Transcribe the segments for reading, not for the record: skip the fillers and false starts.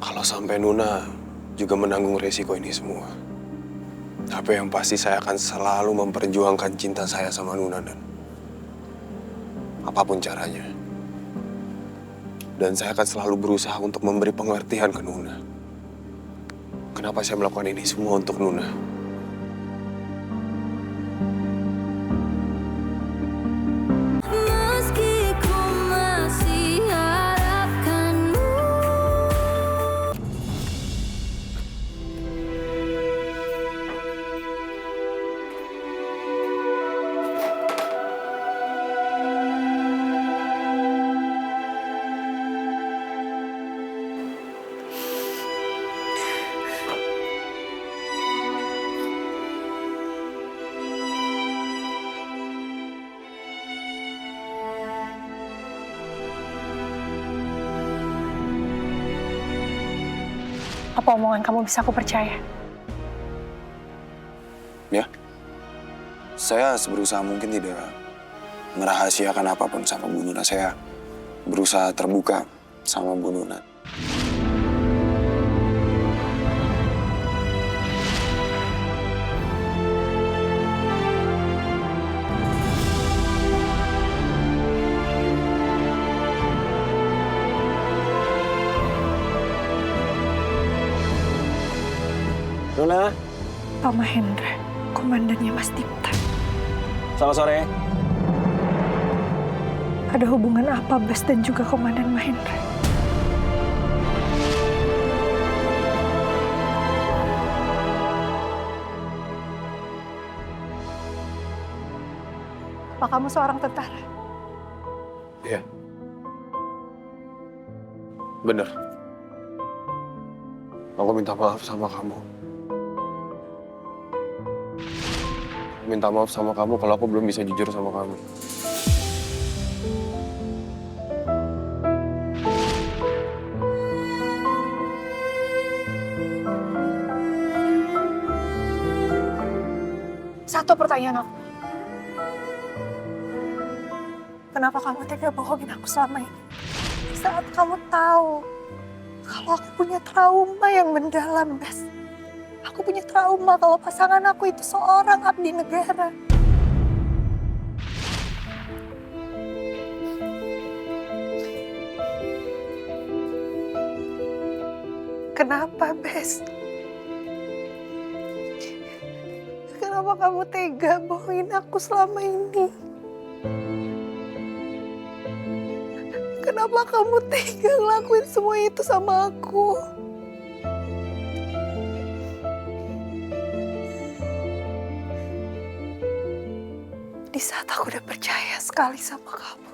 kalau sampai Nuna juga menanggung resiko ini semua. Tapi yang pasti saya akan selalu memperjuangkan cinta saya sama Nuna dan apapun caranya. Dan saya akan selalu berusaha untuk memberi pengertian ke Nuna. Kenapa saya melakukan ini semua untuk Nuna? Apa omongan kamu bisa aku percaya? Ya, saya berusaha mungkin tidak merahasiakan apapun sama Bu Nuna. Saya berusaha terbuka sama Bu Nuna. Nuna. Pak Mahendra, komandannya Mas Dipta. Selamat sore. Ada hubungan apa Bas dan juga Komandan Mahendra? Apa kamu seorang tentara? Iya. Bener. Aku minta maaf sama kamu. Minta maaf sama kamu kalau aku belum bisa jujur sama kamu. Satu pertanyaan aku. Kenapa kamu tega bohongin aku selama ini? Saat kamu tahu kalau aku punya trauma yang mendalam, Bas. Aku punya trauma kalau pasangan aku itu seorang abdi negara. Kenapa, Bes? Kenapa kamu tega bohongin aku selama ini? Kenapa kamu tega ngelakuin semua itu sama aku? Di saat aku udah percaya sekali sama kamu.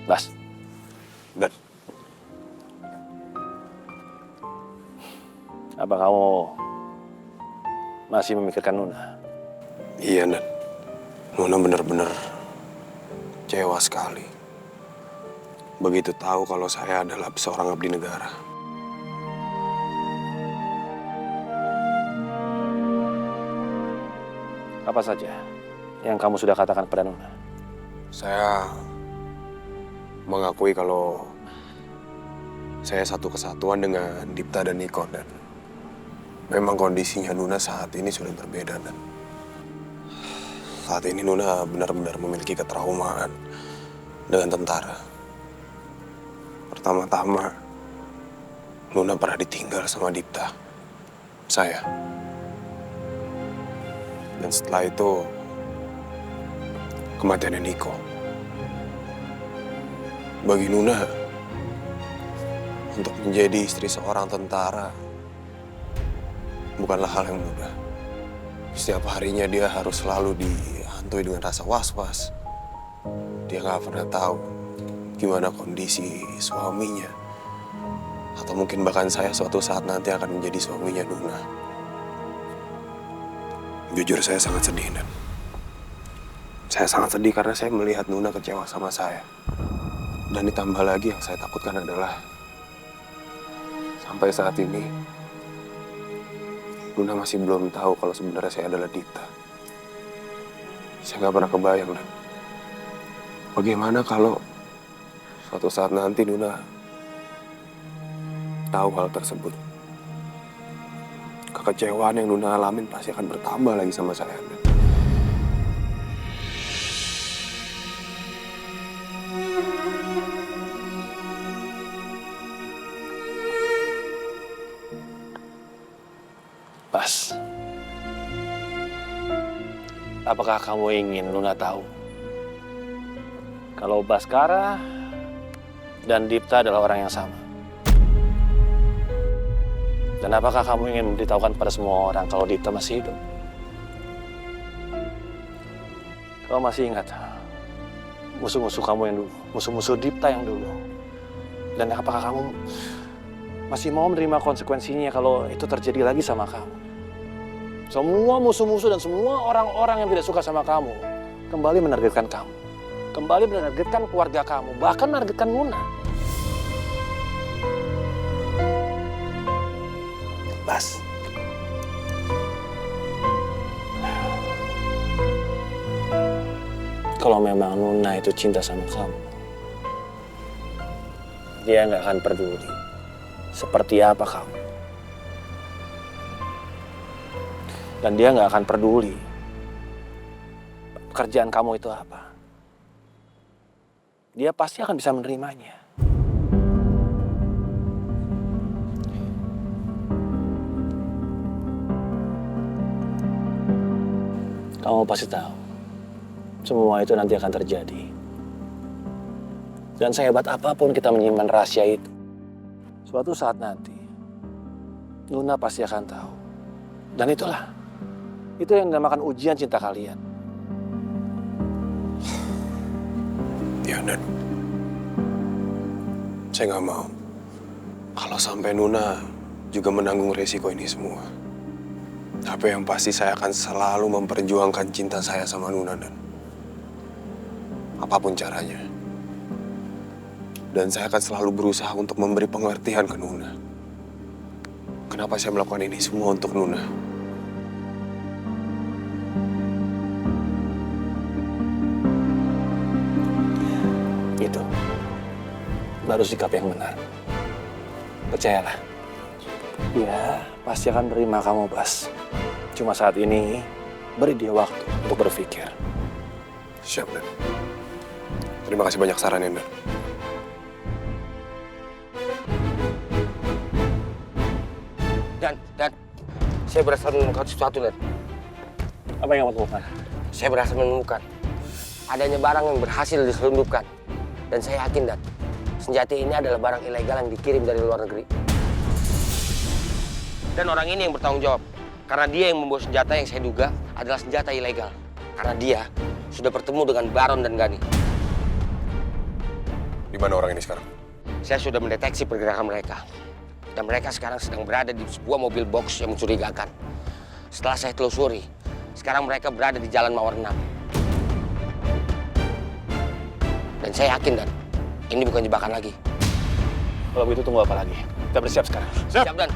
Bas. Dan. Apa kamu masih memikirkan Nuna? Iya, Nan. Nuna benar-benar kecewa sekali. Begitu tahu kalau saya adalah seorang abdi negara. Apa saja yang kamu sudah katakan kepada Nuna? Saya mengakui kalau saya satu kesatuan dengan Dipta dan Niko, dan memang kondisinya Nuna saat ini sudah berbeda, dan saat ini Nuna benar-benar memiliki ketraumaan dengan tentara. Pertama-tama, Nuna pernah ditinggal sama Dipta, saya. Dan setelah itu, kematiannya Niko. Bagi Nuna, untuk menjadi istri seorang tentara bukanlah hal yang mudah. Setiap harinya dia harus selalu dihantui dengan rasa was-was. Dia nggak pernah tahu gimana kondisi suaminya. Atau mungkin bahkan saya suatu saat nanti akan menjadi suaminya Nuna. Jujur saya sangat sedih, dan saya sangat sedih karena saya melihat Nuna kecewa sama saya. Dan ditambah lagi yang saya takutkan adalah Sampai saat ini, Luna masih belum tahu kalau sebenarnya saya adalah Dita. Saya nggak pernah kebayang, dan bagaimana kalau suatu saat nanti Luna tahu hal tersebut. Kekecewaan yang Luna alamin pasti akan bertambah lagi sama saya. Dan Bas, apakah kamu ingin Luna tahu kalau Baskara dan Dipta adalah orang yang sama? Dan apakah kamu ingin memberitahukan kepada semua orang kalau Dipta masih hidup? Kau masih ingat musuh-musuh kamu yang dulu, musuh-musuh Dipta yang dulu? Dan apakah kamu masih mau menerima konsekuensinya kalau itu terjadi lagi sama kamu? Semua musuh-musuh dan semua orang-orang yang tidak suka sama kamu kembali menargetkan kamu. Kembali menargetkan keluarga kamu, bahkan menargetkan Luna. Bas. Kalau memang Luna itu cinta sama kamu, dia nggak akan peduli seperti apa kamu. Dan dia nggak akan peduli pekerjaan kamu itu apa. Dia pasti akan bisa menerimanya. Kamu pasti tahu, semua itu nanti akan terjadi. Dan sehebat apapun kita menyimpan rahasia itu, suatu saat nanti, Luna pasti akan tahu. Dan itu yang dinamakan ujian cinta kalian. ya, dan saya nggak mau kalau sampai Luna juga menanggung resiko ini semua. Tapi yang pasti saya akan selalu memperjuangkan cinta saya sama Luna, dan apapun caranya. Dan saya akan selalu berusaha untuk memberi pengertian ke Luna. Kenapa saya melakukan ini semua untuk Luna? Itu baru sikap yang benar. Percayalah. Dia pasti akan menerima kamu, Bas. Cuma saat ini, beri dia waktu untuk berpikir. Siap, Dan. Terima kasih banyak sarannya, Dan. Dan, saya berhasil menemukan sesuatu, Dan. Apa yang kamu temukan? Saya berhasil menemukan adanya barang yang berhasil diselundupkan. Dan saya yakin, Dan, senjata ini adalah barang ilegal yang dikirim dari luar negeri. Dan orang ini yang bertanggung jawab. Karena dia yang membawa senjata yang saya duga adalah senjata ilegal. Karena dia sudah bertemu dengan Baron dan Gani. Di mana orang ini sekarang? Saya sudah mendeteksi pergerakan mereka. Dan mereka sekarang sedang berada di sebuah mobil box yang mencurigakan. Setelah saya telusuri, sekarang mereka berada di Jalan Mawar 6. Dan saya yakin, Dan, ini bukan jebakan lagi. Kalau begitu tunggu apa lagi? Kita bersiap sekarang. Siap, Dan.